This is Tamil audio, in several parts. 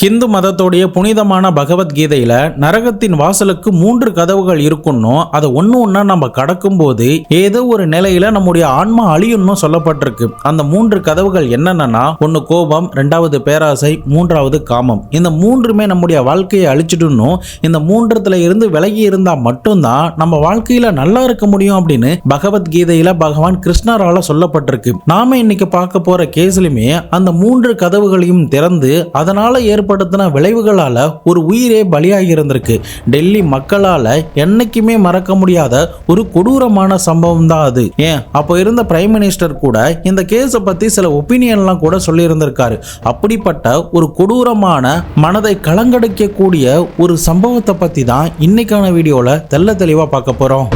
ஹிந்து மதத்தோடைய புனிதமான பகவத்கீதையில நரகத்தின் வாசலுக்கு 3 கதவுகள் இருக்குன்னும் அதை ஒண்ணா நம்ம கடக்கும் போது ஏதோ ஒரு நிலையில நம்முடைய ஆன்மா அழியும்னு சொல்லப்பட்டிருக்கு. அந்த 3 கதவுகள் என்னன்னா, 1 கோபம், 2வது பேராசை, 3வது காமம். இந்த 3மே நம்முடைய வாழ்க்கையை அழிச்சிடணும். இந்த 3த்துல இருந்து விலகி இருந்தா மட்டும்தான் நம்ம வாழ்க்கையில நல்லா இருக்க முடியும் அப்படின்னு பகவத்கீதையில பகவான் கிருஷ்ணரால சொல்லப்பட்டிருக்கு. நாம இன்னைக்கு பார்க்க போற கேஸ்லயுமே அந்த 3 கதவுகளையும் திறந்து அதனால ஏற்படுத்தின விளைவுகளால ஒரு உயிரே பலியாகி இருந்திருக்கு. டெல்லி மக்களால என்னைக்குமே மறக்க முடியாத ஒரு கொடூரமான சம்பவம் தான் அது. ஏன் அப்போ இருந்த பிரைம் மினிஸ்டர் கூட இந்த கேஸை பத்தி சில ஒப்பீனியன்லாம் கூட சொல்லி இருந்திருக்காரு. அப்படிப்பட்ட ஒரு கொடூரமான மனதை கலங்கடிக்கக்கூடிய ஒரு சம்பவத்தை பத்தி தான் இன்னைக்கான வீடியோல தெள்ள தெளிவா பார்க்க போறோம்.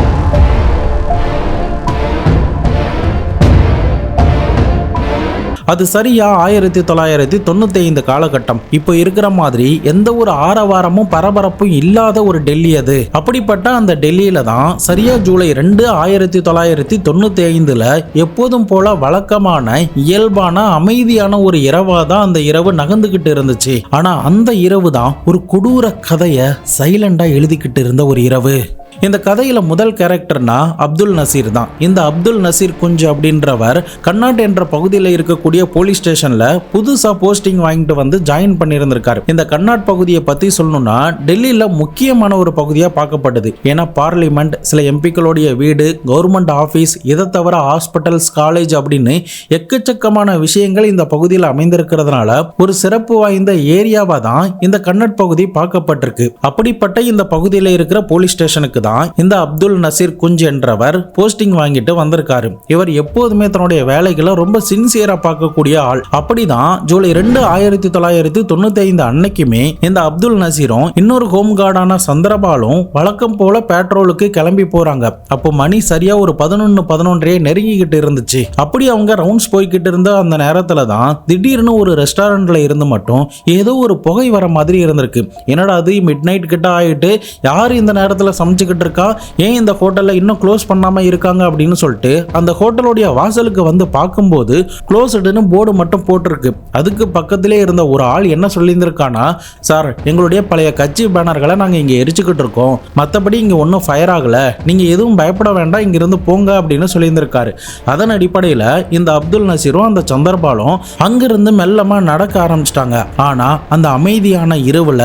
அது சரியா 1995 காலகட்டம். இப்போ இருக்கிற மாதிரி எந்த ஒரு ஆரவாரமும் பரபரப்பும் இல்லாத ஒரு டெல்லி அது. அப்படிப்பட்ட அந்த டெல்லியில தான் சரியா ஜூலை 2, 1995 எப்போதும் போல வழக்கமான இயல்பான அமைதியான ஒரு இரவா தான் அந்த இரவு நகர்ந்துகிட்டு இருந்துச்சு. ஆனா அந்த இரவு தான் ஒரு கொடூர கதையை சைலண்டா எழுதிக்கிட்டு இருந்த ஒரு இரவு. இந்த கதையில முதல் கேரக்டர்னா அப்துல் நசீர் தான். இந்த அப்துல் நசீர் குஞ்சு அப்படின்றவர் கர்நாட் என்ற பகுதியில் இருக்கக்கூடிய போலீஸ் ஸ்டேஷன்ல புதுசா போஸ்டிங் வாங்கிட்டு வந்து ஜாயின் பண்ணியிருந்திருக்காரு. இந்த கர்நாட் பகுதியை பத்தி சொல்லணும்னா டெல்லியில முக்கியமான ஒரு பகுதியா பார்க்கப்படுது. ஏன்னா பார்லிமெண்ட், சில எம்பிக்களுடைய வீடு, கவர்மெண்ட் ஆபீஸ், இதை தவிர ஹாஸ்பிட்டல்ஸ், காலேஜ் அப்படின்னு எக்கச்சக்கமான விஷயங்கள் இந்த பகுதியில் அமைந்திருக்கிறதுனால ஒரு சிறப்பு வாய்ந்த ஏரியாவா தான் இந்த கர்நாட் பகுதி பார்க்கப்பட்டிருக்கு. அப்படிப்பட்ட இந்த பகுதியில் இருக்கிற போலீஸ் ஸ்டேஷனுக்கு தான் இந்த அப்துல் நசீர் குஞ்சு என்றவர் போஸ்டிங் வாங்கிட்டு வந்திருக்காரு. இவர் எப்போதுமே தன்னுடைய வேலைகளை ரொம்ப சின்சியரா பார்க்கக்கூடிய ஆள். அப்படிதான் ஜூலை 2, 1995 அன்னைக்குமே இந்த அப்துல் நசீரும் இன்னொரு ஹோம் கார்டான சந்திரபாலும் வழக்கம் போல பேட்ரோலுக்கு கிளம்பி போறாங்க. அப்போ மணி சரியா ஒரு 11 நெருங்கிக்கிட்டு இருந்துச்சு. அப்படி அவங்க ரவுண்ட்ஸ் போய்கிட்டு இருந்த அந்த நேரத்துல தான் திடீர்னு ஒரு ரெஸ்டாரண்ட்ல இருந்து மட்டும் ஏதோ ஒரு புகை வர மாதிரி இருந்திருக்கு. என்னடா அது, மிட் நைட் கிட்ட ஆயிட்டு யாரு இந்த நேரத்துல சமைச்சுக்கிட்டு இருக்கா, ஏன் இந்த ஹோட்டல்ல இன்னும் க்ளோஸ் பண்ணாம இருக்காங்க அப்படின்னு சொல்லிட்டு அந்த ஹோட்டலுடைய வாசலுக்கு வந்து பார்க்கும்போது க்ளோஸ்டுன்னு போர்டு மட்டும் போட்டிருக்கு. அதுக்கு பக்கத்திலே இருந்த ஒரு ஆள் என்ன சொல்லியிருந்திருக்கானா, சார் எங்களுடைய பழைய கட்சி பேனர்களை நாங்க இங்க எரிச்சுக்கிட்டு இருக்கோம், மற்றபடி இங்க ஒன்றும் ஃபயர் ஆகல, நீங்க எதுவும் பயப்பட வேண்டாம், இங்க இருந்து போங்க அப்படின்னு சொல்லியிருந்திருக்காரு. அதன் அடிப்படையில் இந்த அப்துல் நசீரும் அந்த சந்திரபாலும் அங்கிருந்து மெல்லமா நடக்க ஆரம்பிச்சிட்டாங்க. ஆனா அந்த அமைதியான இரவுல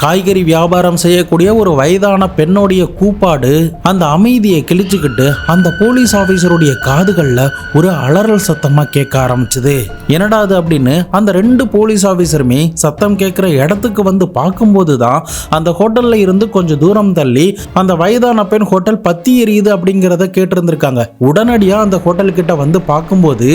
காய்கறி வியாபாரம் செய்யக்கூடிய ஒரு வயதான பெண்ணோடைய கூப்பாடு அந்த அமைதியை கிழிச்சுக்கிட்டு அந்த போலீஸ் ஆபீசருடைய காதுகள்ல ஒரு அலறல் சத்தமா கேட்க ஆரம்பிச்சது. என்னடா அது அப்படின்னு அந்த 2 போலீஸ் ஆபீசருமே சத்தம் கேட்கிற இடத்துக்கு வந்து பார்க்கும்போது தான் அந்த ஹோட்டல்ல இருந்து கொஞ்சம் தூரம் தள்ளி அந்த வயதான பெண் ஹோட்டல் பத்தி எரியுது அப்படிங்கிறத கேட்டிருந்திருக்காங்க. உடனடியா அந்த ஹோட்டல் கிட்ட வந்து பார்க்கும்போது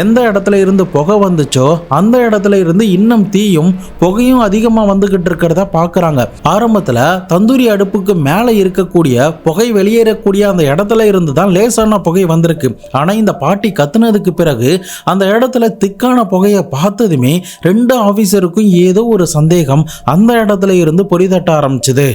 எந்த இடத்துல இருந்து புகை வந்துச்சோ அந்த இடத்துல இருந்து இன்னும் தீயும் புகையும் அதிகமா வந்துகிட்டு இருக்கிறத பாக்குறாங்க. ஆரம்பத்துல தந்தூரி அடுப்புக்கு மேல இருக்கக்கூடிய புகை வெளியேறக்கூடிய அந்த இடத்துல இருந்து தான் லேசான புகை வந்திருக்கு. ஆனா இந்த பாட்டி கத்துனதுக்கு பிறகு அந்த இடத்துல திக்கான புகையை பார்த்ததுமே 2 ஆபீசருக்கும் ஏதோ ஒரு சந்தேகம் அந்த இடத்துல இருந்து பொறிதட்ட ஆரம்பிச்சது.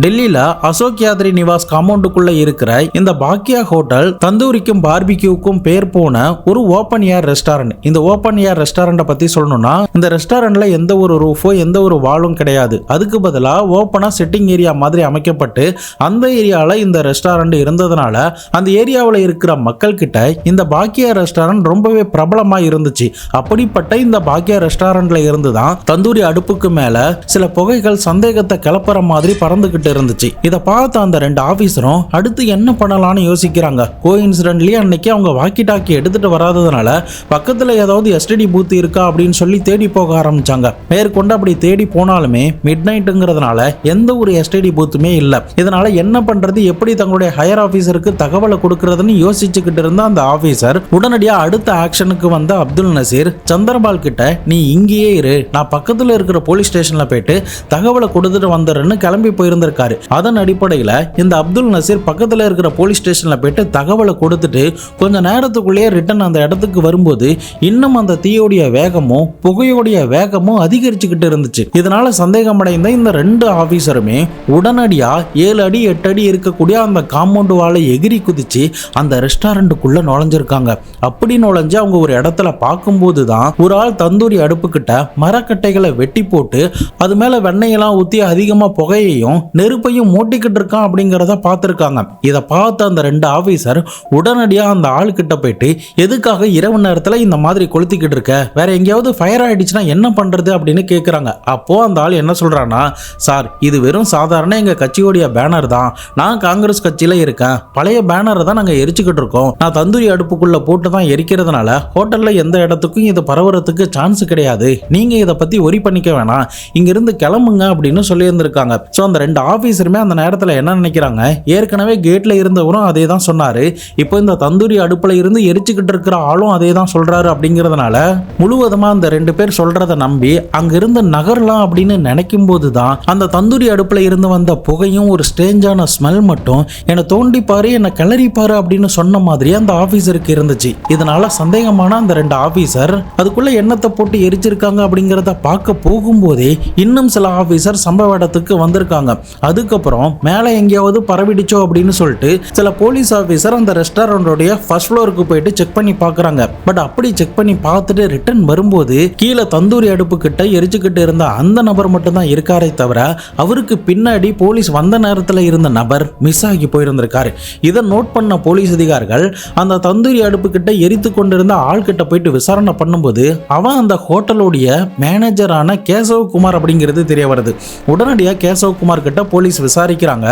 டெல்லியில அசோக் யாத்ரி நிவாஸ் காம்பவுண்டுக்குள்ள இருக்கிற இந்த பாக்கியா ஹோட்டல் தந்தூரிக்கும் பார்பிக்யூக்கும் பேர் போன ஒரு ஓப்பன் ஏர் ரெஸ்டாரண்ட். இந்த ஓப்பன் ஏர் ரெஸ்டாரண்ட பத்தி சொல்லணும்னா இந்த ரெஸ்டாரண்ட்ல எந்த ஒரு ரூஃபோ எந்த ஒரு வாலும் கிடையாது. அதுக்கு பதிலா ஓப்பனா செட்டிங் ஏரியா மாதிரி அமைக்கப்பட்டு அந்த ஏரியால இந்த ரெஸ்டாரண்ட் இருந்ததுனால அந்த ஏரியாவில் இருக்கிற மக்கள் கிட்ட இந்த பாக்கியா ரெஸ்டாரண்ட் ரொம்பவே பிரபலமா இருந்துச்சு. அப்படிப்பட்ட இந்த பாக்கியா ரெஸ்டாரண்ட்ல இருந்துதான் தந்தூரி அடுப்புக்கு மேல சில புகைகள் சந்தேகத்தை கிளப்புற மாதிரி பறந்துகிட்டு இருந்துச்சு. இத பார்த்த அந்த 2 ஆபீசரும் அடுத்து என்ன பண்ணலாம்னு யோசிக்கிறாங்க. கோஇன்சிடென்ட்லி அன்னைக்கு அவங்க வாக்கி டாக்கி எடுத்துட்டு வராததுனால பக்கத்துல ஏதாவது எஸ்டிடி பூத் இருக்கா அப்படின்னு சொல்லி தேடி போக ஆரம்பிச்சாங்க. மேற்கொண்டு அப்படி தேடி போனாலுமே மிட் நைட்டுங்கிறதுனால எந்த ஒரு எஸ்டிடி பூத்துமே இல்ல. இதனால என்ன பண்றது, எப்படி தங்களுடைய ஹையர் ஆபீசருக்கு தகவலை கொடுக்கறதுன்னு யோசிச்சுக்கிட்டு இருந்த அந்த ஆபீசர் உடனடியா அடுத்த ஆக்ஷனுக்கு வந்த அப்துல் நசீர் சந்திரபால் கிட்ட, நீ இங்கேயே இரு, நான் பக்கத்துல இருக்கிற போலீஸ் ஸ்டேஷன்ல போயிட்டு தகவலை கொடுத்துட்டு வந்துடுறேன்னு கிளம்பி போயிருந்திருக்காரு. இருக்காரு. அதன் அடிப்படையில இந்த அப்துல் நசீர் பக்கத்துல இருக்கிற போலீஸ் ஸ்டேஷன்ல போயிட்டு தகவலை கொடுத்துட்டு கொஞ்ச நேரத்துக்குள்ளேயே ரிட்டர்ன் அந்த இடத்துக்கு வரும்போது இன்னும் அந்த தீயோடைய வேகமும் புகையோடைய வேகமும் அதிகரிச்சுக்கிட்டு இருந்துச்சு. இதனால சந்தேகமடைந்த இந்த 2 ஆபீசருமே உடனடியா 7 அடி 8 அடி இருக்கக்கூடிய அந்த காம்பவுண்ட் வாலை எகிரி குதிச்சு அந்த ரெஸ்டாரண்ட்டுக்குள்ள நுழைஞ்சிருக்காங்க. அப்படி நுழைஞ்சு அவங்க ஒரு இடத்துல பார்க்கும்போது தான் ஒரு ஆள் தந்தூரி அடுப்பு கிட்ட மரக்கட்டைகளை வெட்டி போட்டு அது மேல வெண்ணெயெல்லாம் ஊத்தி அதிகமா புகையையும் நெருப்பையும் மூட்டிக்கிட்டு இருக்கான் அப்படிங்கிறத பார்த்திருக்காங்க. இதை பார்த்த அந்த 2 ஆபீசர் உடனடியா அந்த ஆள் கிட்ட போயிட்டு எதுக்காக இரவு நேரத்துல இந்த மாதிரி கொளுத்திக்கிட்டு இருக்க, வேற எங்கேயாவது ஃபயர் ஆயிடுச்சுன்னா என்ன பண்றது அப்படின்னு கேட்குறாங்க. அப்போ அந்த ஆள் என்ன சொல்றான்னா, சார் இது வெறும் சாதாரண எங்க கட்சியோடைய பேனர் தான், நான் காங்கிரஸ் கட்சியில இருக்கேன், பழைய பேனரை தான் நாங்க எரிச்சுக்கிட்டு இருக்கோம், நான் தந்தூரி அடுப்புக்குள்ள போட்டு தான் எரிக்கிறதுனால ஹோட்டல்ல எந்த இடத்துக்கும் இது பரவறதுக்கு சான்ஸ் கிடையாது, நீங்க இதை பத்தி ஒரி பண்ணிக்க வேணாம், இங்கிருந்து கிளம்புங்க அப்படின்னு சொல்லி இருந்திருக்காங்க. ஸோ அந்த 2 ஆபீசருமே அந்த நேரத்தில் என்ன நினைக்கிறாங்க, ஏற்கனவே கேட்ல இருந்தவரும் அதே தான் சொன்னாரு, இப்போ இந்த தந்தூரி அடுப்புல இருந்து எரிச்சுக்கிட்டு இருக்கிற ஆளும் அதே தான் சொல்றாரு அப்படிங்கிறதுனால முழுவதுமா அந்த 2 பேர் சொல்றதை நம்பி அங்கிருந்து நகரலாம் அப்படின்னு நினைக்கும் போது தான் அந்த தந்தூரி அடுப்புல இருந்து வந்த புகையும் ஒரு ஸ்ட்ரேஞ்சான ஸ்மெல் மட்டும் என்னை தோண்டி பாரு என்னை கிளறி பாரு அப்படின்னு சொன்ன மாதிரி அந்த ஆபீசருக்கு இருந்துச்சு. இதனால சந்தேகமான அந்த 2 ஆபீசர் அதுக்குள்ள எண்ணத்தை போட்டு எரிச்சிருக்காங்க அப்படிங்கிறத பார்க்க போகும்போதே இன்னும் சில ஆபீசர் சம்பவ இடத்துக்கு வந்திருக்காங்க. அதுக்கப்புறம் மேலே எங்கேயாவது பரவிடுச்சோ அப்படின்னு சொல்லிட்டு சில போலீஸ் ஆபீசர் அந்த ரெஸ்டாரண்டோடைய ஃபர்ஸ்ட் ஃப்ளோருக்கு போயிட்டு செக் பண்ணி பார்க்குறாங்க. பட் அப்படி செக் பண்ணி பார்த்துட்டு ரிட்டர்ன் வரும்போது கீழே தந்தூரி அடுப்பு கிட்ட எரிச்சுக்கிட்டு இருந்த அந்த நபர் மட்டும் தான் இருக்காரே தவிர அவருக்கு பின்னாடி போலீஸ் வந்த நேரத்தில் இருந்த நபர் மிஸ் ஆகி போயிருந்திருக்காரு. இதை நோட் பண்ண போலீஸ் அதிகாரிகள் அந்த தந்தூரி அடுப்பு கிட்ட எரித்து கொண்டிருந்த ஆள் கிட்ட போயிட்டு விசாரணை பண்ணும்போது அவன் அந்த ஹோட்டலுடைய மேனேஜரான கேசவகுமார் அப்படிங்கிறது தெரிய வருது. உடனடியாக கேசவகுமார் கிட்ட போலீஸ் விசாரிக்கிறாங்க.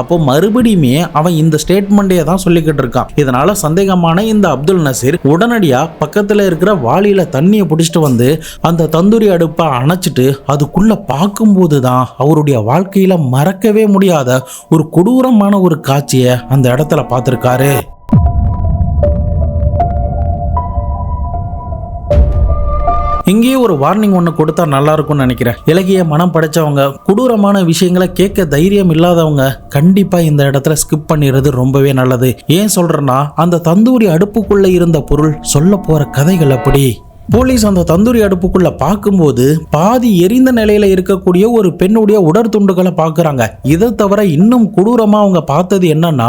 அப்போ மறுபடியுமே அவன் இந்த ஸ்டேட்மெண்ட்டே தான் சொல்லிக்கிட்டு இருக்கான். இதனால சந்தேகமான இந்த அப்துல் நசீர் உடனடியா பக்கத்துல இருக்கிற வாளியில தண்ணியை பிடிச்சிட்டு வந்து அந்த தந்தூரி அடுப்பை அணைச்சிட்டு அதுக்குள்ள பார்க்கும்போது தான் அவருடைய வாழ்க்கையில மறக்கவே முடியாத ஒரு கொடூரமான ஒரு காட்சியை அந்த இடத்துல பார்த்திருக்காரு. இங்கேயே ஒரு வார்னிங் ஒன்று கொடுத்தா நல்லா இருக்கும்னு நினைக்கிறேன். இலகிய மனம் படைச்சவங்க, கொடூரமான விஷயங்களை கேட்க தைரியம் இல்லாதவங்க கண்டிப்பா இந்த இடத்துல ஸ்கிப் பண்ணிடுறது ரொம்பவே நல்லது. ஏன் சொல்றேன்னா அந்த தந்தூரி அடுப்புக்குள்ள இருந்த பொருள் சொல்ல போற கதைகள் அப்படி. போலீஸ் அந்த தந்தூரி அடுப்புக்குள்ள பார்க்கும்போது பாதி எரிந்த நிலையில இருக்கக்கூடிய ஒரு பெண்ணுடைய உடற்துண்டுகளை பார்க்குறாங்க. இதை தவிர இன்னும் கொடூரமா அவங்க பார்த்தது என்னன்னா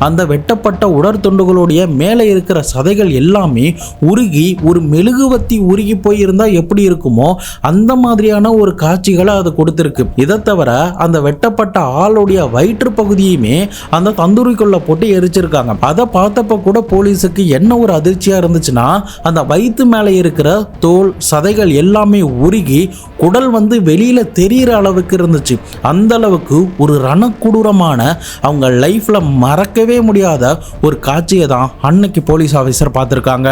அந்த வெட்டப்பட்ட உடற்துண்டுகளுடைய மேலே இருக்கிற சதைகள் எல்லாமே உருகி ஒரு மெழுகுவத்தி உருகி போயிருந்தா எப்படி இருக்குமோ அந்த மாதிரியான ஒரு காட்சிகளை அது கொடுத்திருக்கு. இதை தவிர அந்த வெட்டப்பட்ட ஆளுடைய வயிற்று பகுதியுமே அந்த தந்தூரிக்குள்ள போட்டு எரிச்சிருக்காங்க. அதை பார்த்தப்ப கூட போலீஸுக்கு என்ன ஒரு அதிர்ச்சியா இருந்துச்சுன்னா அந்த வயிற்று மேலே இருக்கிற தோல் சதைகள் எல்லாமே உருகி குடல் வெளியில தெரிகிற அளவுக்கு இருந்துச்சு. அந்த அளவுக்கு ஒரு ரணக்கொடூரமான அவங்க லைஃப்ல மறக்கவே முடியாத ஒரு காட்சியை தான் அன்னைக்கு போலீஸ் ஆஃபீஸர் பார்த்திருக்காங்க.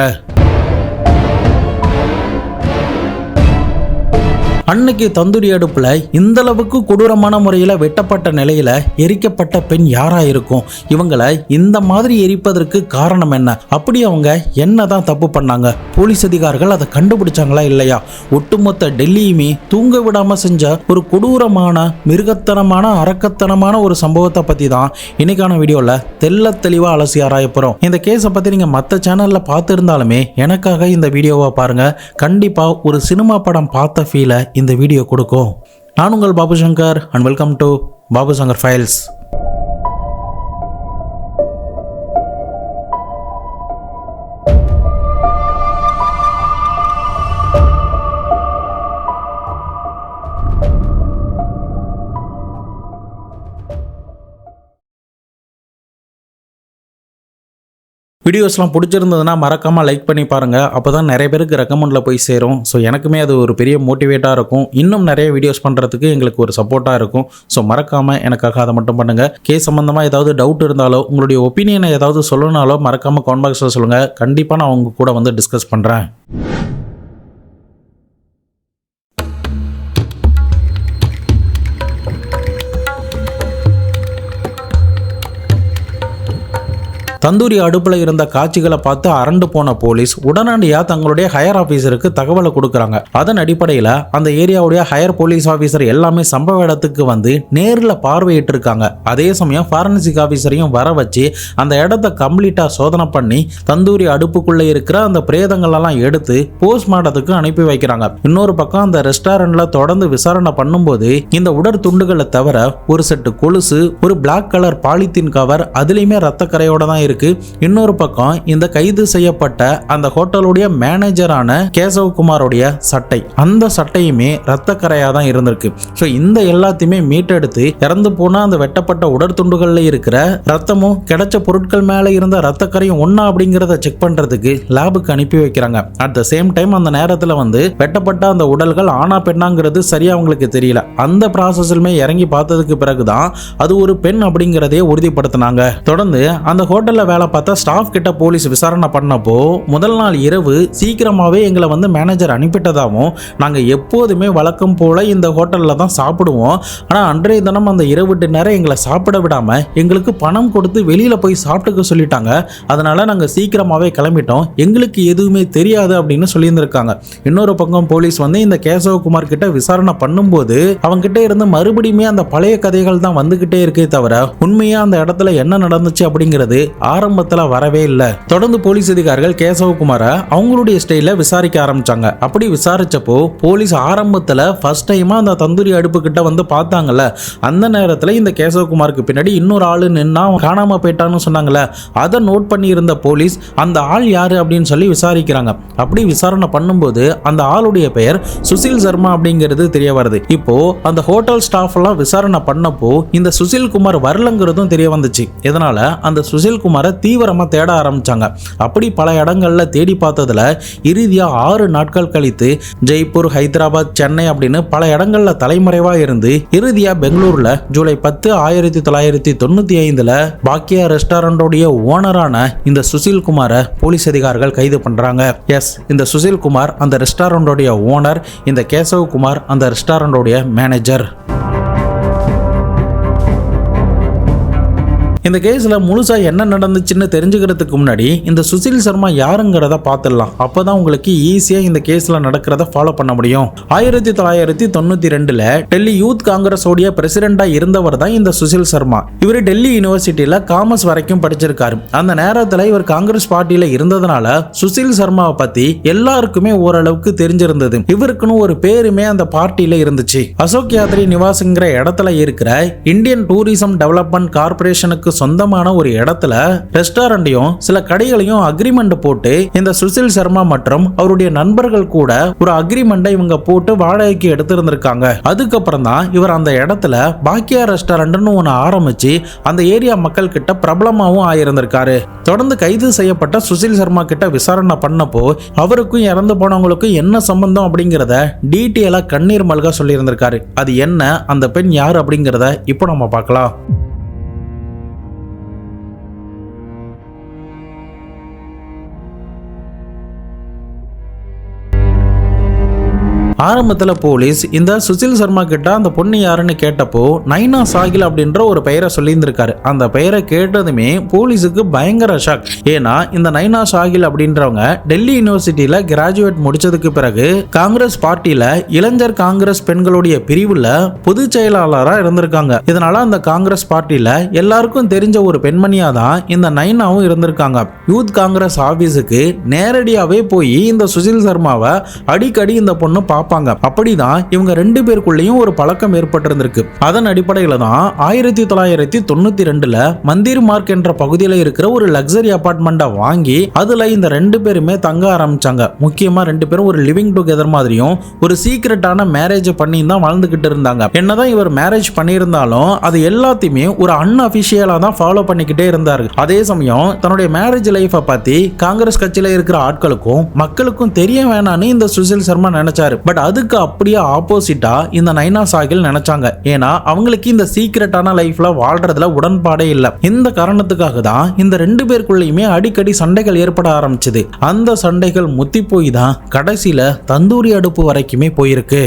அன்னைக்கு தந்தூரி அடுப்புல இந்த அளவுக்கு கொடூரமான முறையில் வெட்டப்பட்ட நிலையில எரிக்கப்பட்ட பெண் யாரா இருக்கும்? இவங்களை இந்த மாதிரி எரிப்பதற்கு காரணம் என்ன? அப்படி அவங்க என்னதான் தப்பு பண்ணாங்க? போலீஸ் அதிகாரிகள் அதை கண்டுபிடிச்சாங்களா இல்லையா? ஒட்டுமொத்த டெல்லியுமே தூங்க விடாம செஞ்ச ஒரு கொடூரமான மிருகத்தனமான அரக்கத்தனமான ஒரு சம்பவத்தை பத்தி தான் இன்னைக்கான வீடியோல தெள்ள தெளிவா அலசி ஆராய போறோம். இந்த கேஸை பத்தி நீங்க மற்ற சேனல்ல பார்த்து இருந்தாலுமே எனக்காக இந்த வீடியோவை பாருங்க. கண்டிப்பா ஒரு சினிமா படம் பார்த்த ஃபீலை இந்த வீடியோ கொடுக்கும். நான் உங்கள் Babu Shankar and welcome to Babu Shankar files. வீடியோஸ்லாம் பிடிச்சிருந்ததுன்னா மறக்காமல் லைக் பண்ணி பாருங்கள். அப்போ தான் நிறைய பேருக்கு ரெக்கமெண்டில் போய் சேரும். ஸோ எனக்குமே அது ஒரு பெரிய மோட்டிவேட்டாக இருக்கும். இன்னும் நிறைய வீடியோஸ் பண்ணுறதுக்கு எங்களுக்கு ஒரு சப்போர்ட்டாக இருக்கும். ஸோ மறக்காமல் எனக்காக அதை மட்டும் பண்ணுங்கள். கேஸ் சம்மந்தமாக ஏதாவது டவுட் இருந்தாலோ உங்களுடைய ஒப்பீனியனை ஏதாவது சொல்லணுனாலோ மறக்காமல் கமெண்ட் பாக்ஸில் சொல்லுங்கள். கண்டிப்பாக நான் உங்க கூட டிஸ்கஸ் பண்ணுறேன். தந்தூரி அடுப்புல இருந்த காட்சிகளை பார்த்து அரண்டு போன போலீஸ் உடனடியா தங்களுடைய ஹையர் ஆபீசருக்கு தகவலை கொடுக்கறாங்க. அதன் அடிப்படையில் அந்த ஏரியாவுடைய ஹையர் போலீஸ் ஆபீசர் எல்லாமே சம்பவ இடத்துக்கு வந்து நேரில் பார்வையிட்டு இருக்காங்க. அதே சமயம் ஃபாரன்சிக் ஆபீசரையும் வர வச்சு அந்த இடத்தை கம்ப்ளீட்டா சோதனை பண்ணி தந்தூரி அடுப்புக்குள்ள இருக்கிற அந்த பிரேதங்கள் எல்லாம் எடுத்து போஸ்ட்மார்ட்டத்துக்கு அனுப்பி வைக்கிறாங்க. இன்னொரு பக்கம் அந்த ரெஸ்டாரண்ட்ல தொடர்ந்து விசாரணை பண்ணும்போது இந்த உடற்துண்டுகளை தவிர ஒரு செட்டு கொலுசு, ஒரு பிளாக் கலர் பாலித்தீன் கவர், அதுலயுமே ரத்த கரையோட தான் இருக்கு. இன்னொரு பக்கம் இந்த கைது செய்யப்பட்ட அந்த ஹோட்டலுடைய மேனேஜரான கேசவகுமாரோடைய சட்டை, அந்த சட்டையுமே ரத்த கரையா தான் இருந்திருக்கு. ஸோ இந்த எல்லாத்தையுமே மீட்டெடுத்து இறந்து போன அந்த வெட்டப்பட்ட உடற்துண்டுகள்ல இருக்கிற ரத்தமும் கிடைச்ச பொருட்கள் மேல இருந்த ரத்த கரையும் ஒன்னா அப்படிங்கிறத செக் பண்றதுக்கு லேபுக்கு அனுப்பி வைக்கிறாங்க. அட் த சேம் டைம் அந்த நேரத்தில் வந்து வெட்டப்பட்ட அந்த உடல்கள் ஆனா பெண்ணாங்கிறது சரியா அவங்களுக்கு தெரியல. அந்த ப்ராசஸ்லுமே இறங்கி பார்த்ததுக்கு பிறகுதான் அது ஒரு பெண் அப்படிங்கிறதையே உறுதிப்படுத்தினாங்க. தொடர்ந்து அந்த ஹோட்டல்ல வேலை பார்த்த ஸ்டாஃப் கிட்ட போலீஸ் விசாரணை பண்ணப்போ முதல் நாள் இரவு சீக்கிரமாவே எங்களை வந்து மேனேஜர் அனுப்பிட்டதாகவும், நாங்க எப்போதுமே வழக்கம் போல இந்த ஹோட்டல்ல தான் சாப்பிடுவோம், ஆனா அன்றைய தினம் அந்த இரவு டின்னரை எங்களை சாப்பிட விடாம எங்களுக்கு பணம் கொடுத்து வெளியில போய் சாப்பிட்டுக்க சொல்லிட்டாங்க. அதனால நாங்க சீக்கிரமாவே கிளம்பிட்டோம், எங்களுக்கு எதுவுமே தெரியாது அப்படின்னு சொல்லியிருந்திருக்காங்க. இன்னொரு பக்கம் போலீஸ் வந்து இந்த கேசவகுமார் கிட்ட விசாரணை பண்ணும்போது அவங்க கிட்ட இருந்து மறுபடியுமே அந்த பழைய கதைகள் தான் வந்துகிட்டே இருக்கே தவிர உண்மையா அந்த இடத்துல என்ன நடந்துச்சு அப்படிங்கிறது ஆரம்பத்துல வரவே இல்லை. தொடர்ந்து போலீஸ் அதிகாரிகள் கேசவகுமாரை அவங்களுடைய ஸ்டைல விசாரிக்க ஆரம்பிச்சாங்க. அப்படி விசாரிச்சப்போ போலீஸ் ஆரம்பத்துல ஃபர்ஸ்ட் டைமா அந்த தந்தூரி அடுப்பு கிட்ட வந்து பார்த்தாங்கல்ல, அந்த நேரத்துல இந்த கேசவகுமாருக்கு பின்னாடி இன்னொரு ஆளு நின்னா காணாம போயிட்டான்னு சொன்னாங்கல்ல, அதை நோட் பண்ணி இருந்த போலீஸ் அந்த ஆள் யாரு அப்படின்னு சொல்லி விசாரிக்கிறாங்க. அப்படி விசாரணை பண்ணும்போது அந்த ஆளுடைய பெயர் சுசில் சர்மா அப்படிங்கிறது தெரிய வருது. இப்போ அந்த ஹோட்டல் ஸ்டாஃப் எல்லாம் விசாரணை பண்ணப்போ இந்த சுசில் குமார் வரலங்கிறதும் தெரிய வந்துச்சு. இதனால அந்த சுசில் குமாரை தீவிரமா தேட ஆரம்பிச்சாங்க. அப்படி பல இடங்கள்ல தேடி பார்த்ததுல இறுதியா 6 நாட்கள் கழித்து ஜெய்ப்பூர், ஹைதராபாத், சென்னை அப்படின்னு பல இடங்கள்ல தலைமறைவா இருந்து இறுதியா பெங்களூர்ல ஜூலை 10, 1995 பாக்கியா ரெஸ்டாரண்டோடைய ஓனரான இந்த சுசில் குமாரை போலீஸ் அதிகாரிகள் கைது பண்றாங்க. எஸ், இந்த சுசில் குமார் அந்த ரெஸ்டாரண்டோடைய ஓனர், இந்த கேசவகுமார் அந்த ரெஸ்டாரண்டோடைய மேனேஜர். இந்த கேஸ்ல முழுசா என்ன நடந்துச்சுன்னு தெரிஞ்சுக்கிறதுக்கு முன்னாடி இந்த சுசில் சர்மா யாருங்கிறத பார்த்துடலாம். அப்பதான் உங்களுக்கு ஈஸியா இந்த கேஸ்ல நடக்கிறத ஃபாலோ பண்ண முடியும். 1992 டெல்லி யூத் காங்கிரஸ் உடைய பிரசிடென்டா இருந்தவர் தான் இந்த சுசில் சர்மா. இவர் டெல்லி யூனிவர்சிட்டியில காமர்ஸ் வரைக்கும் படிச்சிருக்காரு. அந்த நேரத்துல இவர் காங்கிரஸ் பார்ட்டியில இருந்ததுனால சுசில் சர்மாவை பத்தி எல்லாருக்குமே ஓரளவுக்கு தெரிஞ்சிருந்தது. இவருக்குன்னு ஒரு பேருமே அந்த பார்ட்டியில இருந்துச்சு. அசோக் யாத்ரி நிவாஸ்ங்கிற இடத்துல இருக்கிற இந்தியன் டூரிசம் டெவலப்மெண்ட் கார்பரேஷனுக்கு சொந்தமான ஒரு இடத்துல ரெஸ்டாரண்டையும் சில கடைகளையும் அக்ரிமெண்ட் போட்டு இந்த சுசில் சர்மா மற்றும் அவருடைய நண்பர்கள் கூட ஒரு அக்ரிமெண்டை இவங்க போட்டு வாடகைக்கு எடுத்திருந்திருக்காங்க. அதுக்கப்புறம் தான் இவர் அந்த இடத்துல பாக்கியா ரெஸ்டாரண்ட்னு ஒன்று ஆரம்பிச்சு அந்த ஏரியா மக்கள் கிட்ட பிரபலமாகவும் ஆயிருந்திருக்காரு. தொடர்ந்து கைது செய்யப்பட்ட சுசில் சர்மா கிட்ட விசாரணை பண்ணப்போ அவருக்கும் இறந்து போனவங்களுக்கும் என்ன சம்பந்தம் அப்படிங்கிறத டீட்டெயிலா கண்ணீர் மல்கா சொல்லியிருந்திருக்காரு. அது என்ன, அந்த பெண் யார் அப்படிங்கிறத இப்போ நம்ம பார்க்கலாம். ஆரம்பத்தில் போலீஸ் இந்த சுசில் சர்மா கிட்ட அந்த பொண்ணு யாருன்னு கேட்டப்போ நைனா சாகில் அப்படின்ற ஒரு பெயரை சொல்லியிருந்திருக்காரு. அந்த பெயரை கேட்டதுமே போலீஸுக்கு பயங்கர ஷாக். ஏன்னா இந்த நைனா சாகில் அப்படின்றவங்க டெல்லி யூனிவர்சிட்டியில கிராஜுவேட் முடிச்சதுக்கு பிறகு காங்கிரஸ் பார்ட்டியில இளைஞர் காங்கிரஸ் பெண்களுடைய பிரிவுல பொதுச் செயலாளராக இருந்திருக்காங்க. இதனால அந்த காங்கிரஸ் பார்ட்டியில எல்லாருக்கும் தெரிஞ்ச ஒரு பெண்மணியா தான் இந்த நைனாவும் இருந்திருக்காங்க. யூத் காங்கிரஸ் ஆபீஸுக்கு நேரடியாவே போய் இந்த சுசில் சர்மாவை அடிக்கடி இந்த பொண்ணு அப்படிதான் இவங்க 2 பேருக்குள்ளேயும் ஒரு பழக்கம் ஏற்பட்டிருந்திருக்கு. அதன் அடிப்படையில தான் 1992 மந்திர் மார்க் என்ற பகுதியில் இருக்கிற ஒரு லக்ஸரி அபார்ட்மெண்ட்டை வாங்கி அதுல இந்த 2 பேருமே தங்க ஆரம்பிச்சாங்க. முக்கியமா 2 பேரும் ஒரு லிவிங் டுகெதர் மாதிரியும் ஒரு சீக்ரெட்டான மேரேஜ் பண்ணி தான் வாழ்ந்துகிட்டு இருந்தாங்க. என்னதான் இவர் மேரேஜ் பண்ணியிருந்தாலும் அது எல்லாத்தையுமே ஒரு அன்அபிஷியலா தான் ஃபாலோ பண்ணிக்கிட்டே இருந்தாரு. அதே சமயம் தன்னுடைய மேரேஜ் லைஃபை பத்தி காங்கிரஸ் கட்சியில இருக்கிற ஆட்களுக்கும் மக்களுக்கும் தெரிய வேணான்னு இந்த சுசில் சர்மா நினைச்சாரு. பட் அதுக்கு அப்படியே ஆப்போசிட்டா இந்த நைனா சாகில் நினைச்சாங்க. ஏன்னா அவங்களுக்கு இந்த சீக்ரெட்டான லைஃப்ல வாழ்றதுல உடன்பாடே இல்லை. இந்த காரணத்துக்காக தான் இந்த 2 பேருக்குள்ளேயுமே அடிக்கடி சண்டைகள் ஏற்பட ஆரம்பிச்சது. அந்த சண்டைகள் முத்தி போய் தான் கடைசியில தந்தூரி அடுப்பு வரைக்குமே போயிருக்கு.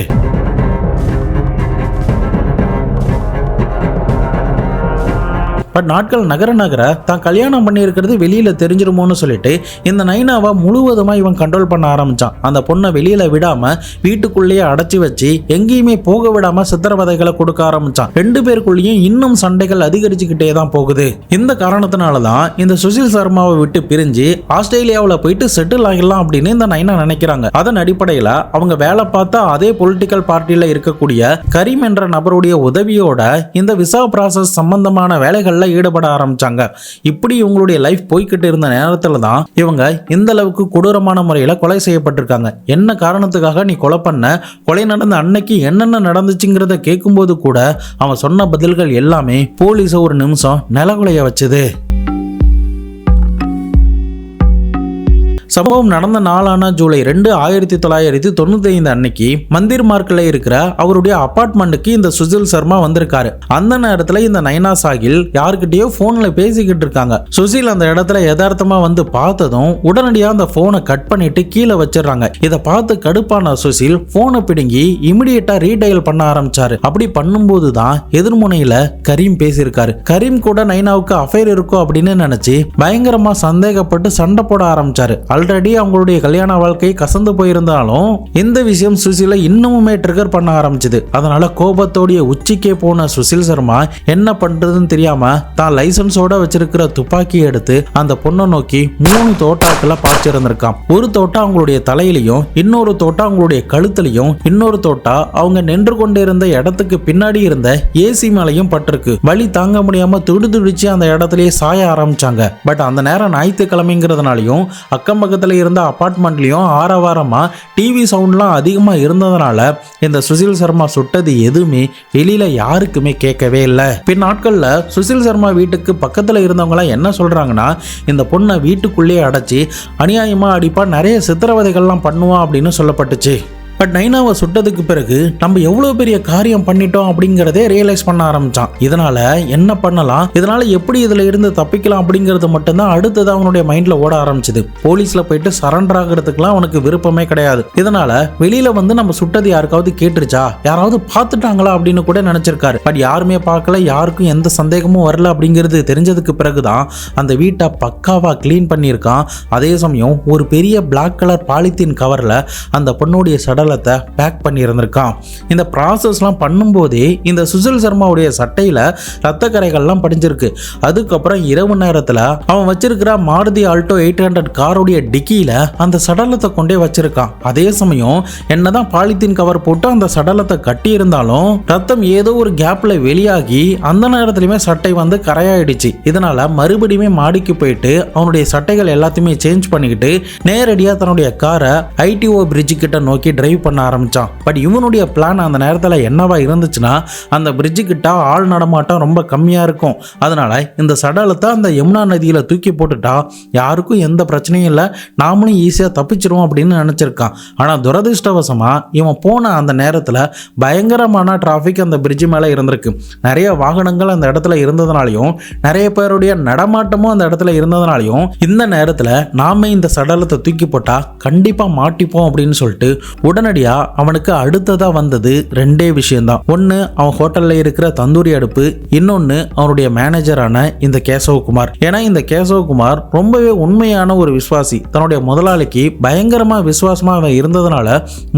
பட் நாட்கள் நகர நகர தான் கல்யாணம் பண்ணி இருக்கிறது வெளியில தெரிஞ்சிருமோன்னு சொல்லிட்டு இந்த நைனாவை முழுவதுமா இவன் கண்ட்ரோல் பண்ண ஆரம்பிச்சான். அந்த பொண்ணை வெளியில விடாம வீட்டுக்குள்ளேயே அடைச்சி வச்சு எங்கேயுமே போக விடாம சித்திரவதைகளை கொடுக்க ஆரம்பிச்சான். ரெண்டு பேருக்குள்ளேயும் இன்னும் சண்டைகள் அதிகரிச்சுக்கிட்டே தான் போகுது. இந்த காரணத்தினாலதான் இந்த சுசில் சர்மாவை விட்டு பிரிஞ்சு ஆஸ்திரேலியாவில் போயிட்டு செட்டில் ஆகிடலாம் அப்படின்னு இந்த நைனா நினைக்கிறாங்க. அதன் அடிப்படையில் அவங்க வேலை பார்த்தா அதே பொலிட்டிக்கல் பார்ட்டியில இருக்கக்கூடிய கரீம் என்ற நபருடைய உதவியோட இந்த விசா ப்ராசஸ் சம்பந்தமான வேலைகள்ல ஈடுபட ஆரம்பிச்சாங்க. இப்படி இவங்களுடைய லைஃப் போய்கிட்டு இருந்த நேரத்துல தான் இவங்க இந்த அளவுக்கு கொடூரமான முறையில் கொலை செய்யப்பட்டிருக்காங்க. என்ன காரணத்துக்காக நீ கொலை பண்ண, கொலை நடந்த அன்னைக்கு என்னென்ன நடந்துச்சுங்கிறத கேட்கும்போது கூட அவன் சொன்ன பதில்கள் எல்லாமே போலீஸை ஒரு நிமிஷம் நிலகுலைய வச்சது. சம்பவம் நடந்த நாளான ஜூலை 2, 1995 அன்னைக்கு மந்திர் மார்க்கில் இருக்கிற அவருடைய அபார்ட்மெண்ட்டுக்கு இந்த சுசில் சர்மா வந்திருக்காரு. அந்த நேரத்தில் இந்த நைனா சாகில் யாருக்கிட்டயோ போன்ல பேசிக்கிட்டு இருக்காங்க. சுசில் அந்த இடத்துல யதார்த்தமா வந்து பார்த்ததும் உடனடியாக அந்த போனை கட் பண்ணிட்டு கீழே வச்சிடறாங்க. இதை பார்த்து கடுப்பான சுசில் போனை பிடுங்கி இமிடியேட்டா ரீடயல் பண்ண ஆரம்பிச்சாரு. அப்படி பண்ணும்போது தான் எதிர்முனையில கரீம் பேசியிருக்காரு. கரீம் கூட நைனாவுக்கு அஃபேர் இருக்கும் அப்படின்னு நினைச்சு பயங்கரமா சந்தேகப்பட்டு சண்டை போட ஆரம்பிச்சாரு. ஆல்ரெடி அவங்களுடைய கல்யாண வாழ்க்கை கசந்து போயிருந்தாலும் இந்த விஷயம் சுசிலை இன்னமுமே ட்ரிகர் பண்ண ஆரம்பிச்சது. அதனால கோபத்தோடைய உச்சிக்கே போன சுசில் சர்மா என்ன பண்றதுன்னு தெரியாம தான் லைசன்ஸோட வச்சிருக்கிற துப்பாக்கி எடுத்து அந்த பொண்ணை நோக்கி 3 தோட்டாக்களை பாய்ச்சிருந்திருக்கான். ஒரு தோட்டா அவங்களுடைய தலையிலையும், இன்னொரு தோட்டா அவங்களுடைய கழுத்துலையும், இன்னொரு தோட்டா அவங்க நின்று கொண்டிருந்த இடத்துக்கு பின்னாடி இருந்த ஏசி மேலையும் பட்டிருக்கு. வலி தாங்க முடியாம துடிச்சு அந்த இடத்துலயே சாய ஆரம்பிச்சாங்க. பட் அந்த நேரம் ஞாயிற்றுக்கிழமைங்கிறதுனாலையும் அக்கம் பக்கத்தில் இருந்த அபார்ட்மெண்ட்லயும் ஆரவாரமா டிவி சவுண்ட்லாம் அதிகமா இருந்ததுனால இந்த சுசில் சர்மா சுட்டது எதுவுமே வெளியில யாருக்குமே கேட்கவே இல்லை. பின் நாட்கள்ல சுசில் சர்மா வீட்டுக்கு பக்கத்துல இருந்தவங்க என்ன சொல்றாங்கன்னா, இந்த பொண்ணை வீட்டுக்குள்ளேயே அடைச்சி அநியாயமா அடிப்பா, நிறைய சித்திரவதைகள்லாம் பண்ணுவா அப்படின்னு சொல்லப்பட்டுச்சு. பட் நைனாவை சுட்டதுக்கு பிறகு நம்ம எவ்வளவு பெரிய காரியம் பண்ணிட்டோம் அப்படிங்கிறதே ரியலைஸ் பண்ண ஆரம்பிச்சான். இதனால என்ன பண்ணலாம், இதனால எப்படி இதுல இருந்து தப்பிக்கலாம் அப்படிங்கிறது மட்டும்தான் அடுத்தது அவனுடைய மைண்ட்ல ஓட ஆரம்பிச்சது. போலீஸ்ல போயிட்டு சரண்டர் ஆகிறதுக்குலாம் அவனுக்கு விருப்பமே கிடையாது. இதனால வெளியில வந்து நம்ம சுட்டது யாருக்காவது கேட்டுருச்சா, யாராவது பார்த்துட்டாங்களா அப்படின்னு கூட நினைச்சிருக்காரு. பட் யாருமே பார்க்கல, யாருக்கும் எந்த சந்தேகமும் வரல அப்படிங்கிறது தெரிஞ்சதுக்கு பிறகுதான் அந்த வீட்டை பக்காவா கிளீன் பண்ணியிருக்கான். அதே சமயம் ஒரு பெரிய பிளாக் கலர் பாலித்தீன் கவர்ல அந்த பொண்ணுடைய சடல பேக் பண்ணி இருந்திருக்கான். இந்த ப்ராசஸ்லாம் பண்ணும்போதே இந்த சுசில் சர்மாவுடைய சட்டையில ரத்த கரைகள்லாம் படிஞ்சிருக்கு. அதுக்கப்புறம் இரவு நேரத்தில் அவன் வச்சிருக்கிற மாருதி ஆல்டோ 800 காரோடைய டிக்கியில அந்த சடலத்தை கொண்டே வச்சிருக்கான். அதே சமயம் என்னதான் பாலித்தீன் கவர் போட்டு அந்த சடலத்தை கட்டி இருந்தாலும் ரத்தம் ஏதோ ஒரு கேப்ல வெளியாகி அந்த நேரத்திலுமே சட்டை வந்து கரையாயிடுச்சு. இதனால மறுபடியுமே மாடிக்கு போயிட்டு அவனுடைய சட்டைகள் எல்லாத்தையுமே சேஞ்ச் பண்ணிக்கிட்டு நேரடியாக தன்னுடைய காரை ஐடிஓ பிரிட்ஜ் கிட்ட நோக்கி டிரைவ் பண்ண ஆரம்பிச்சான். பட் இவனுடைய பிளான் அந்த நேரத்தில் என்னவா இருந்துச்சுன்னா, அந்த பிரிட்ஜு கிட்ட ஆள் நடமாட்டம் ரொம்ப கம்மியா இருக்கும். அதனால இந்த சடலத்தை அந்த யமுனா நதியில தூக்கி போட்டுட்டா யாருக்கும் எந்த பிரச்சனையும் இல்லை, நாமளும் ஈஸியா தப்பிச்சிருவோம் அப்படின்னு நினைச்சிருக்கான். ஆனா துரதிருஷ்டவசமா இவன் போன அந்த நேரத்தில் பயங்கரமான டிராபிக் அந்த பிரிட்ஜு மேல இருந்திருக்கு. நிறைய வாகனங்கள் அந்த இடத்துல இருந்ததுனாலையும் நிறைய பேருடைய நடமாட்டமும் அந்த இடத்துல இருந்ததுனாலையும் இந்த நேரத்தில் நாம இந்த சடலத்தை தூக்கி போட்டா கண்டிப்பா மாட்டிப்போம் அப்படின்னு சொல்லிட்டு உடனடியா அவனுக்கு அடுத்ததா வந்தது 2 விஷயம்தான். ஒன்னு அவன் ஹோட்டல்ல இருக்கிற தந்தூரி அடுப்பு, இன்னொன்னு அவனுடைய மேனேஜரான இந்த கேசவகுமார். ஏன்னா இந்த கேசவகுமார் ரொம்பவே உண்மையான ஒரு விசுவாசி. தன்னுடைய முதலாளிக்கு பயங்கரமா விசுவாசமா அவன் இருந்ததுனால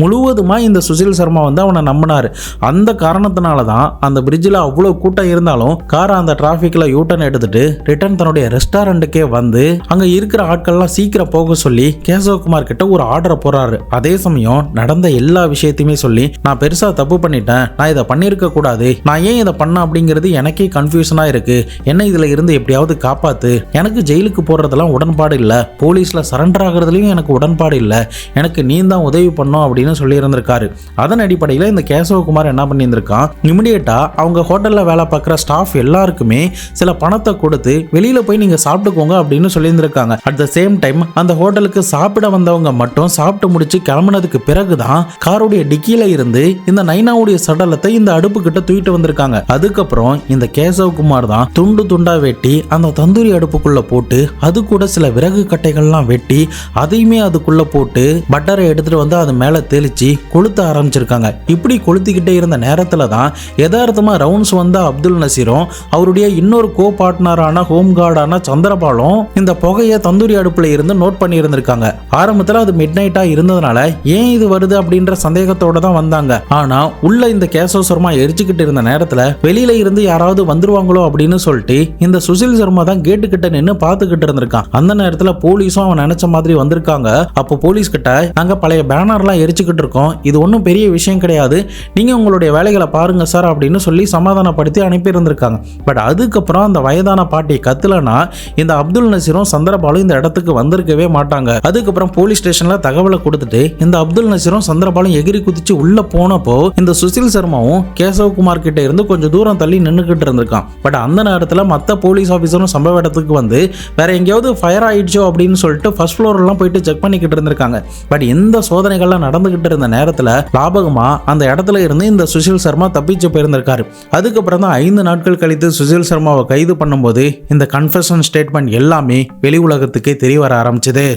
முழுவதுமா இந்த சுசில் சர்மா வந்து அவனை நம்பினாரு. அந்த காரணத்தினாலதான் அந்த பிரிட்ஜில் அவ்வளவு கூட்டம் இருந்தாலும் காரை அந்த டிராபிக்ல யூட்டர்ன் எடுத்துட்டு ரிட்டர்ன் தன்னுடைய ரெஸ்டாரண்ட்டுக்கே வந்து அங்க இருக்கிற ஆட்கள்லாம் சீக்கிரம் போக சொல்லி கேசவகுமார் கிட்ட ஒரு ஆர்டரை போறாரு. அதே சமயம் நடந்த எல்லா விஷயத்தையுமே சொல்லி, நான் பெருசா தப்பு பண்ணிட்டேன், நான் இதை பண்ணிருக்க கூடாது, நான் ஏன் இதை பண்ண அப்படிங்கிறது எனக்கே கன்ஃபியூஷனா இருக்கு, என்ன இதுல இருந்து எப்படியாவது காப்பாத்து, எனக்கு ஜெயிலுக்கு போறதெல்லாம் உடன்பாடு இல்ல, போலீஸ்ல சரண்டர் ஆகுறதுலயும் எனக்கு உடன்பாடு இல்ல, எனக்கு நீ தான் உதவி பண்ணும் அப்படின்னு சொல்லி இருந்திருக்காரு. அதன் அடிப்படையில் இந்த கேசவகுமார் என்ன பண்ணியிருந்திருக்கான், இமிடியேட்டா அவங்க ஹோட்டல்ல வேலை பார்க்குற ஸ்டாஃப் எல்லாருக்குமே சில பணத்தை கொடுத்து வெளியில போய் நீங்க சாப்பிட்டுக்கோங்க அப்படின்னு சொல்லியிருந்திருக்காங்க. அட் த சேம் டைம் அந்த ஹோட்டலுக்கு சாப்பிட வந்தவங்க மட்டும் சாப்பிட்டு முடிச்சு கிளம்புனதுக்கு பிறகுதான் தான் காருடைய டிக்கியில இருந்து இந்த நைனாவுடைய சடலத்தை இந்த அடுப்பு கிட்ட தூக்கிட்டு வந்திருக்காங்க. அதுக்கப்புறம் இந்த கேசவகுமார் தான் துண்டு துண்டா வெட்டி அந்த தந்தூரி அடுப்புக்குள்ள போட்டு அது கூட சில விறகு கட்டைகள்லாம் வெட்டி அதையுமே அதுக்குள்ள போட்டு பட்டரை எடுத்துட்டு வந்து அது மேல தெளிச்சு கொளுத்த ஆரம்பிச்சிருக்காங்க. இப்படி கொளுத்திக்கிட்டே இருந்த நேரத்துல தான் யதார்த்தமா ரவுண்ட்ஸ் வந்த அப்துல் நசீரும் அவருடைய இன்னொரு கோ பார்ட்னரான ஹோம் கார்டான சந்திரபாலும் இந்த புகையை தந்தூரி அடுப்புல இருந்து நோட் பண்ணி இருந்திருக்காங்க. ஆரம்பத்துல அது மிட் நைட்டா இருந்ததுனால ஏன் இது வருது அப்படின்ற சந்தேகத்தோட தான் வந்தாங்க. ஆனா உள்ள இந்த கேசவ சர்மா எரிச்சுக்கிட்டு இருந்த நேரத்துல வெளியில இருந்து யாராவது வந்துருவாங்களோ அப்படின்னு சொல்லிட்டு இந்த சுசில் சர்மா தான் கேட்டு கிட்ட நின்று பாத்துக்கிட்டு இருந்திருக்கான். அந்த நேரத்துல போலீஸும் அவன் நினைச்ச மாதிரி வந்திருக்காங்க. அப்போ போலீஸ் கிட்ட நாங்க பழைய பேனர்லாம் எரிச்சுக்கிட்டு இருக்கோம், இது ஒன்றும் பெரிய விஷயம் கிடையாது, நீங்க உங்களுடைய வேலைகளை பாருங்க சார் அப்படின்னு சொல்லி சமாதானப்படுத்தி அனுப்பி இருந்திருக்காங்க. பட் அதுக்கப்புறம் அந்த வயதான பாட்டி கத்துலனா இந்த அப்துல் நசீரும் சந்திரபாலும் இந்த இடத்துக்கு வந்திருக்கவே மாட்டாங்க. அதுக்கப்புறம் போலீஸ் ஸ்டேஷன்ல தகவலை கொடுத்துட்டு இந்த அப்துல் நசீரும் சந்திரபாலும் எகிரி குதிச்சு உள்ள போனப்போ இந்த சுசில் சர்மாவும் கேசவகுமார் கிட்ட இருந்து கொஞ்சம் தூரம் தள்ளி நின்னுக்கிட்டு இருந்திருக்கான். பட் அந்த நேரத்துல மத்த போலீஸ் ஆபீசரும் சம்பவ இடத்துக்கு வந்து வேற எங்கேயாவது ஃபயர் ஆயிடுச்சோ அப்படின்னு சொல்லிட்டு ஃபர்ஸ்ட் ஃப்ளோர் எல்லாம் போயிட்டு செக் பண்ணிக்கிட்டு இருந்திருக்காங்க. பட் இந்த சோதனைகள்லாம் நடந்துகிட்டு இருந்த நேரத்துல லாபகமா அந்த இடத்துல இருந்து இந்த சுசில் சர்மா தப்பிச்சு போயிருந்திருக்காரு. அதுக்கப்புறம் தான் 5 நாட்கள் கழித்து சுசில் சர்மாவை கைது பண்ணும்போது இந்த கன்ஃபெஷன் ஸ்டேட்மெண்ட் எல்லாமே வெளி உலகத்துக்கே தெரிய வர ஆரம்பிச்சது.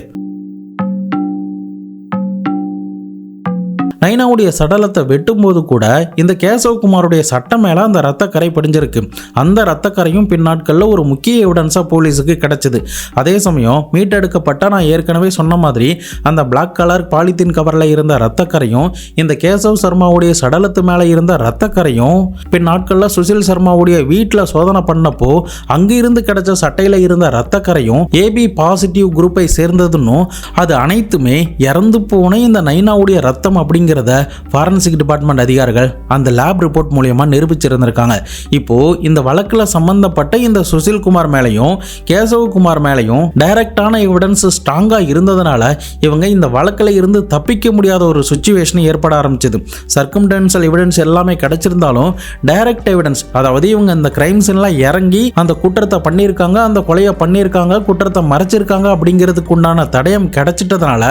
நைனாவுடைய சடலத்தை வெட்டும் போது கூட இந்த கேசவகுமாருடைய சட்டை மேல அந்த ரத்தக்கரை படிஞ்சிருக்கு. அந்த ரத்தக்கரையும் பின்னாட்கள்ல ஒரு முக்கிய எவிடன்ஸா போலீஸுக்கு கிடைச்சது. அதே சமயம் மீட்டெடுக்கப்பட்ட நான் ஏற்கனவே சொன்ன மாதிரி அந்த பிளாக் கலர் பாலித்தீன் கவர்ல இருந்த ரத்தக்கரையும் இந்த கேசவ் சர்மாவுடைய சடலத்து மேல இருந்த ரத்தக்கரையும் பின்னாட்கள்ல சுசில் சர்மாவுடைய வீட்டுல சோதனை பண்ணப்போ அங்கிருந்து கிடைச்ச சட்டையில இருந்த ரத்தக்கரையும் ஏபி பாசிட்டிவ் குரூப்பை சேர்ந்ததுன்னு அது அனைத்துமே இறந்து போன இந்த நைனாவுடைய ரத்தம் அப்படிங்கிற ஃபாரன்சிக் டிபார்ட்மெண்ட் அதிகாரிகள் அந்த லேப் ரிப்போர்ட் மூலமா நிரூபிச்சிருந்திருக்காங்க. இப்போ இந்த வழக்குல சம்பந்தப்பட்ட இந்த சுசில் குமார் மேலையும் கேசவகுமார் மேலையும் டைரக்டான எவிடன்ஸ் ஸ்ட்ராங்கா இருந்ததுனால இவங்க இந்த வழக்குல இருந்து தப்பிக்க முடியாத ஒரு சிச்சுவேஷன் ஏற்பட ஆரம்பிச்சது. சர்க்கம்டன்ஷியல் எவிடன்ஸ் எல்லாமே கிடைச்சிருந்தாலும் டைரக்ட் எவிடன்ஸ், அதாவது இவங்க இந்த கிரைம்ஸ் எல்லாம் இறங்கி அந்த குற்றத்தை பண்ணியிருக்காங்க, அந்த கொலையை பண்ணியிருக்காங்க, குற்றத்தை மறைச்சிருக்காங்க அப்படிங்கிறதுக்கு உண்டான தடயம் கிடைச்சிட்டதுனால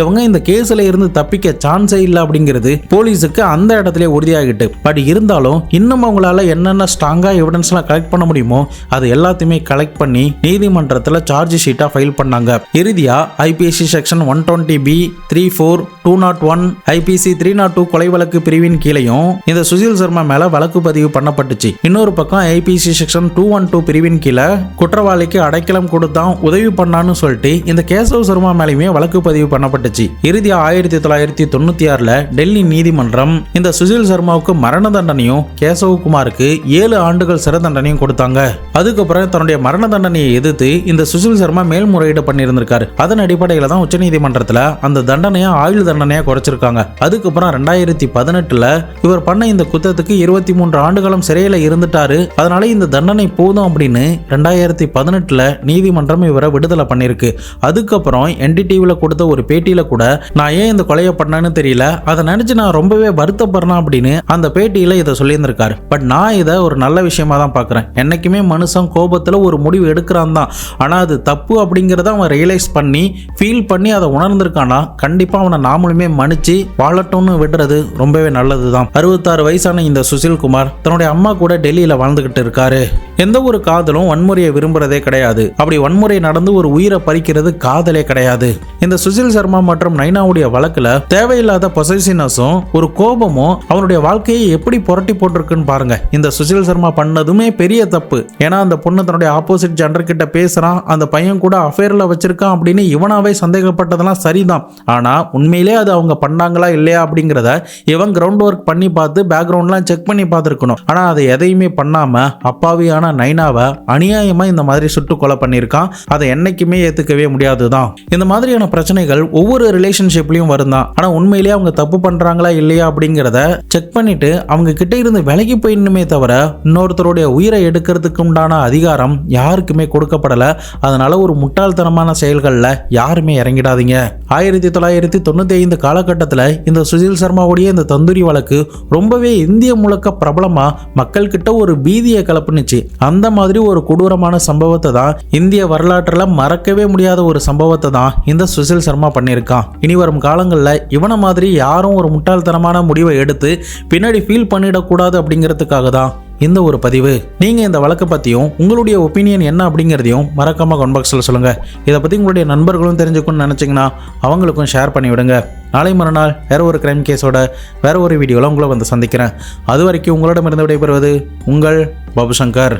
இவங்க இந்த கேஸ்ல இருந்து தப்பிக்க சான்ஸே இல்லை அப்படிங்கிறது போலீஸுக்கு அந்த இடத்துல உறுதியாகிட்டு. பட் இருந்தாலும் இன்னும் அவங்களால என்னென்ன ஸ்ட்ராங்கா எவிடன்ஸ்லாம் கலெக்ட் பண்ண முடியுமோ அது எல்லாத்தையுமே கலெக்ட் பண்ணி நீதிமன்றத்தில் சார்ஜ் ஷீட்டா ஃபைல் பண்ணாங்க. இறுதியா ஐபிசி செக்ஷன் 120B 34 201 ஐபிசி 302 கொலை வழக்கு பிரிவின் கீழையும் இந்த சுசில் சர்மா மேல வழக்கு பதிவு பண்ணப்பட்டுச்சு. இன்னொரு பக்கம் ஐபிசி செக்ஷன் 212 பிரிவின் கீழே குற்றவாளிக்கு அடைக்கலம் கொடுத்தான் உதவி பண்ணான்னு சொல்லிட்டு இந்த கேசவ் சர்மா மேலேயுமே வழக்கு பதிவு பண்ணப்பட்டுச்சு. இறுதியா 1996 டெல்லி நீதிமன்றம் இந்த சுசில் சர்மாவுக்கு மரண தண்டனையும் கேசவகுமாருக்கு 7 ஆண்டுகள் சிறை தண்டனையும் கொடுத்தாங்க. அதுக்கப்புறம் தன்னுடைய மரண தண்டனையை எதிர்த்து இந்த சுசில் சர்மா மேல்முறையீடு பண்ணியிருந்திருக்காரு. அதன் அடிப்படையில் தான் உச்சநீதிமன்றத்தில் அந்த தண்டனையை ஆயுள் தண்டனையா குறைச்சிருக்காங்க. அதுக்கப்புறம் 2018 இவர் பண்ண இந்த குற்றத்துக்கு 23 ஆண்டுகளும் சிறையில் இருந்துட்டாரு. அதனால இந்த தண்டனை போதும் அப்படின்னு 2018 நீதிமன்றம் இவரை விடுதலை பண்ணிருக்கு. அதுக்கப்புறம் என்டிடிவில கொடுத்த ஒரு பேட்டியில கூட நான் ஏன் இந்த கொலையை பண்ணேன்னு தெரியல, அதை நினைச்சு நான் ரொம்பவே வருத்தப்படுறேன் அப்படின்னு அந்த பேட்டியில இதை சொல்லியிருந்திருக்காரு. பட் நான் இதை ஒரு நல்ல விஷயமா தான் பார்க்குறேன். என்னைக்குமே மனுஷன் கோபத்தில் ஒரு முடிவு எடுக்கிறான் தான், ஆனால் அது தப்பு அப்படிங்கிறத அவன் ரியலைஸ் பண்ணி ஃபீல் பண்ணி அதை உணர்ந்திருக்கானா கண்டிப்பாக அவனை நாமளுமே மன்னிச்சு வாழட்டும்னு விடுறது ரொம்பவே நல்லது தான். 66 வயசான இந்த சுசில் குமார் தன்னுடைய அம்மா கூட டெல்லியில் வாழ்ந்துகிட்டு இருக்காரு. எந்த ஒரு காதலும் வன்முறையை விரும்புறதே கிடையாது. அப்படி வன்முறை நடந்து ஒரு உயிரை பறிக்கிறது காதலே கிடையாது. இந்த சுசில் சர்மா மற்றும் நைனாவுடைய வழக்குல தேவையில்லாத பொசசிவ்னஸும் ஒரு கோபமும் அவனுடைய வாழ்க்கையை எப்படி புரட்டி போட்டிருக்குன்னு பாருங்க. இந்த சுசில் சர்மா பண்ணதுமே பெரிய தப்பு. ஏன்னா அந்த பொண்ணு தன்னுடைய ஆப்போசிட் ஜெண்டர் கிட்ட பேசுறான், அந்த பையன் கூட அஃபேர்ல வச்சிருக்கான் அப்படின்னு இவனாவே சந்தேகப்பட்டதெல்லாம் சரிதான். ஆனா உண்மையிலே அது அவங்க பண்ணாங்களா இல்லையா அப்படிங்கிறத இவன் கிரவுண்ட் ஒர்க் பண்ணி பார்த்து பேக்ரவுண்ட்லாம் செக் பண்ணி பார்த்துருக்கணும். ஆனா அதை எதையுமே பண்ணாம அப்பாவியான நைனாவை அநியாயமா இந்த மாதிரி சுட்டு கொலை பண்ணியிருக்கான். அதை என்னைக்குமே ஏத்துக்கவே முடியாதுதான். இந்த மாதிரியான பிரச்சனைகள் ஒவ்வொரு ரிலேஷன்ஷிப்லயும் வருந்தான். ஆனா உண்மையிலேயே அவங்க தப்பு பண்றாங்களா இல்லையா அப்படிங்கிறத செக் பண்ணிட்டு அவங்க கிட்ட இருந்து விலகி போயிடணுமே தவிர இன்னொருத்தருடைய உயிரை எடுக்கிறதுக்கு உண்டான அதிகாரம் யாருக்குமே கொடுக்கப்படல. அதனால ஒரு முட்டாள்தனமான செயல்கள்ல யாருமே இறங்கிடாதீங்க. 1995 காலகட்டத்தில் இந்த சுசில் சர்மாவுடைய இந்த தந்தூரி வழக்கு ரொம்பவே இந்திய முழுக்க பிரபலமா மக்கள் கிட்ட ஒரு பீதியை கிளப்புனுச்சு. அந்த மாதிரி ஒரு கொடூரமான சம்பவத்தை தான் இந்திய வரலாற்றுல மறக்கவே முடியாத ஒரு சம்பவத்தை தான் இந்த சுசில் சர்மா பண்ணியிருக்கான். இனி வரும் காலங்களில் இவனை மாதிரி யார் யாரும் ஒரு முட்டாள்தனமான முடிவை எடுத்து பின்னாடி ஃபீல் பண்ணிடக்கூடாது அப்படிங்கிறதுக்காக தான் இந்த ஒரு பதிவு. நீங்கள் இந்த வழக்கை பற்றியும் உங்களுடைய ஒப்பீனியன் என்ன அப்படிங்கிறதையும் மறக்காமல் கமெண்ட் பாக்ஸில் சொல்லுங்கள். இதை பற்றி உங்களுடைய நண்பர்களும் தெரிஞ்சுக்கணும்னு நினச்சிங்கன்னா அவங்களுக்கும் ஷேர் பண்ணி விடுங்க. நாளை மறுநாள் வேறு ஒரு கிரைம் கேஸோட வேறு ஒரு வீடியோவில் உங்களை வந்து சந்திக்கிறேன். அது வரைக்கும் உங்களிடமிருந்து விடைபெறுவது உங்கள் பாபு சங்கர்.